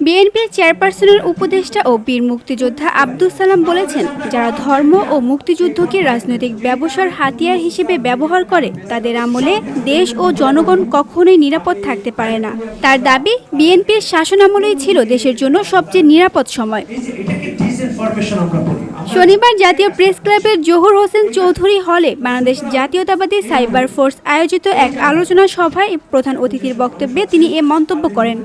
বিএনপির চেয়ারপারসনের উপদেষ্টা ও বীর মুক্তিযোদ্ধা আব্দুস সালাম বলেছেন, যারা ধর্ম ও মুক্তিযুদ্ধকে রাজনৈতিক ব্যবসার হাতিয়ার হিসেবে ব্যবহার করে তাদের আমলে দেশ ও জনগণ কখনোই নিরাপদ থাকতে পারে না। তার দাবি, বিএনপির শাসনামলেই ছিল দেশের জন্য সবচেয়ে নিরাপদ সময়। শনিবার জাতীয় প্রেস ক্লাবের জহুর হোসেন চৌধুরী হলে বাংলাদেশ জাতীয়তাবাদী সাইবার ফোর্স আয়োজিত এক আলোচনা সভায় প্রধান অতিথির বক্তব্যে তিনি এ মন্তব্য করেন।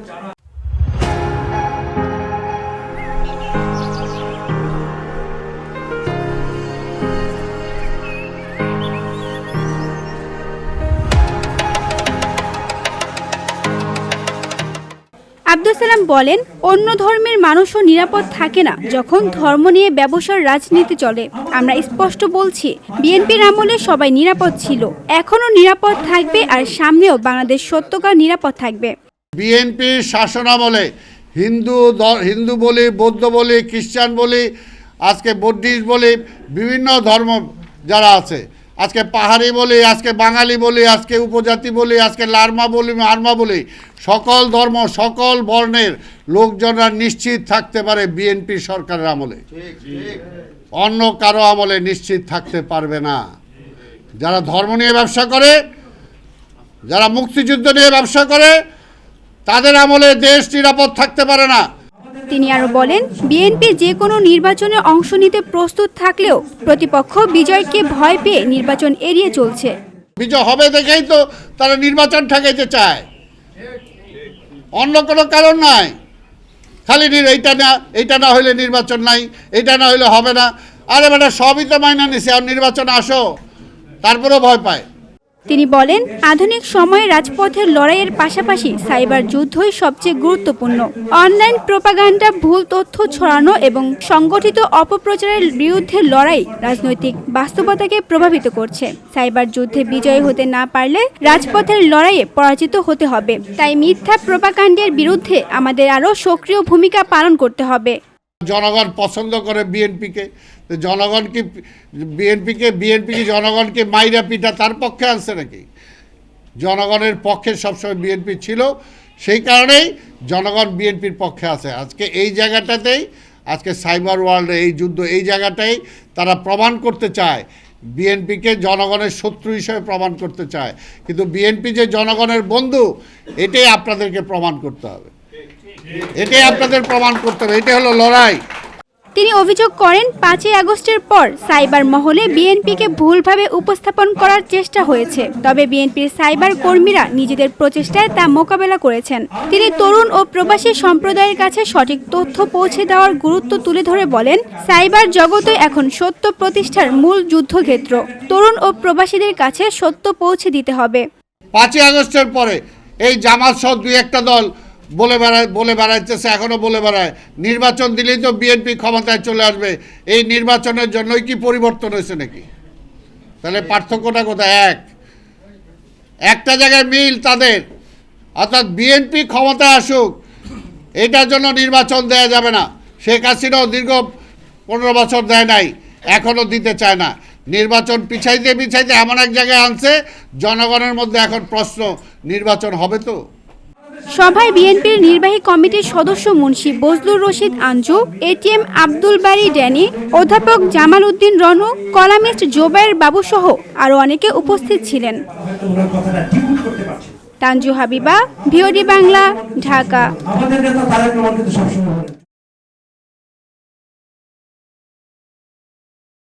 আব্দুস সালাম বলেন, অন্য ধর্মের মানুষও নিরাপদ থাকে না যখন ধর্ম নিয়ে ব্যবসার রাজনীতি চলে। আমরা স্পষ্ট বলছি, বিএনপির আমলে সবাই নিরাপদ ছিল, এখনো নিরাপদ থাকবে, আর সামনেও বাংলাদেশ সত্যকার নিরাপদ থাকবে। বিএনপির শাসনামলে হিন্দু বলি, বৌদ্ধ বলি, খ্রিস্টান বলি, আজকে বুদ্ধিস্ট বলি, বিভিন্ন ধর্ম যারা আছে, আজকে পাহাড়ি বলি, আজকে বাঙালি বলি, আজকে উপজাতি বলি, আজকে লার্মা বলি, আর্মা বলি, সকল ধর্ম সকল বর্ণের লোকজনরা নিশ্চিত থাকতে পারে বিএনপি সরকারের আমলে। অন্য কারো আমলে নিশ্চিত থাকতে পারবে না। যারা ধর্ম নিয়ে ব্যবসা করে, যারা মুক্তিযুদ্ধ নিয়ে ব্যবসা করে, তাদের আমলে দেশ নিরাপদ থাকতে পারে না। তিনি আরো বলেন, বিএনপি যে কোনো নির্বাচনে অংশ নিতে প্রস্তুত থাকলেও প্রতিপক্ষ বিজয়কে ভয় পেয়ে নির্বাচন এড়িয়ে চলছে। বিজয় হবে দেখেই তো তারা নির্বাচন ঠেকাইতে চায়, অন্য কোনো কারণ নাই। খালি এইটা না হইলে নির্বাচন নাই, এইটা না হইলে হবে না। আরে বেটা, সবই তো মাইনা নিছে, আর নির্বাচন আসো, তারপরেও ভয় পায়। তিনি বলেন, আধুনিক সময়ে রাজপথের লড়াইয়ের পাশাপাশি সাইবার যুদ্ধই সবচেয়ে গুরুত্বপূর্ণ। অনলাইন প্রোপাগান্ডা, ভুল তথ্য ছড়ানো এবং সংগঠিত অপপ্রচারের বিরুদ্ধে লড়াই রাজনৈতিক বাস্তবতাকে প্রভাবিত করছে। সাইবার যুদ্ধে বিজয়ী হতে না পারলে রাজপথের লড়াইয়ে পরাজিত হতে হবে। তাই মিথ্যা প্রোপাগান্ডার বিরুদ্ধে আমাদের আরও সক্রিয় ভূমিকা পালন করতে হবে। জনগণ পছন্দ করে বিএনপিকে, জনগণ কি বিএনপি জনগণকে মাইরা পিটা তার পক্ষে আনছে নাকি? জনগণের পক্ষে সবসময় বিএনপি ছিল, সেই কারণেই জনগণ বিএনপির পক্ষে আছে। আজকে এই জায়গাটাতেই, আজকে সাইবার ওয়ার্ল্ডে এই যুদ্ধ, এই জায়গাটাই তারা প্রমাণ করতে চায়, বিএনপিকে জনগণের শত্রু হিসেবে প্রমাণ করতে চায়। কিন্তু বিএনপি যে জনগণের বন্ধু, এটাই আপনাদেরকে প্রমাণ করতে হবে, এটাই আপনাদের প্রমাণ করতে হবে। এটা হলো লড়াই। তিনি অভিযোগ করেন, 5ই আগস্টের পর সাইবার মহলে বিএনপিকে ভুলভাবে উপস্থাপন করার চেষ্টা হয়েছে, তবে বিএনপির সাইবার কর্মীরা নিজেদের প্রচেষ্টায় তা মোকাবেলা করেছেন। তিনি তরুণ ও প্রবাসী সম্প্রদায়ের কাছে সঠিক তথ্য পৌঁছে দেওয়ার গুরুত্ব তুলে ধরে বলেন, সাইবার জগতে এখন সত্য প্রতিষ্ঠার মূল যুদ্ধক্ষেত্র। তরুণ ও প্রবাসীদের কাছে সত্য পৌঁছে দিতে হবে। 5ই আগস্টের পরে এই জামাত সহ দুই একটা দল বলে বেড়াইতেছে, এখনো বলে বেড়ায় নির্বাচন দিলেই তো বিএনপি ক্ষমতায় চলে আসবে। এই নির্বাচনের জন্যই কি পরিবর্তন হয়েছে নাকি? তাহলে পার্থক্যটা কোথায়? একটা জায়গায় মিল তাদের, অর্থাৎ বিএনপি ক্ষমতায় আসুক, এটার জন্য নির্বাচন দেয়া যাবে না। শেখ হাসিনাও দীর্ঘ 15 বছর দেয় নাই, এখনো দিতে চায় না। নির্বাচন পিছাইতে এমন এক জায়গায় আনছে, জনগণের মধ্যে এখন প্রশ্ন, নির্বাচন হবে তো? সভায় বিএনপির নির্বাহী কমিটির সদস্য মুন্সি বজলুর রশিদ আঞ্জু, এটিএম আব্দুল বারী ড্যানি, অধ্যাপক জামাল উদ্দিন রনু, কলামিস্ট জোবায়ের বাবু সহ আরও অনেকে উপস্থিত ছিলেন। তানজু হাবিবা, ভিওডি বাংলা, ঢাকা।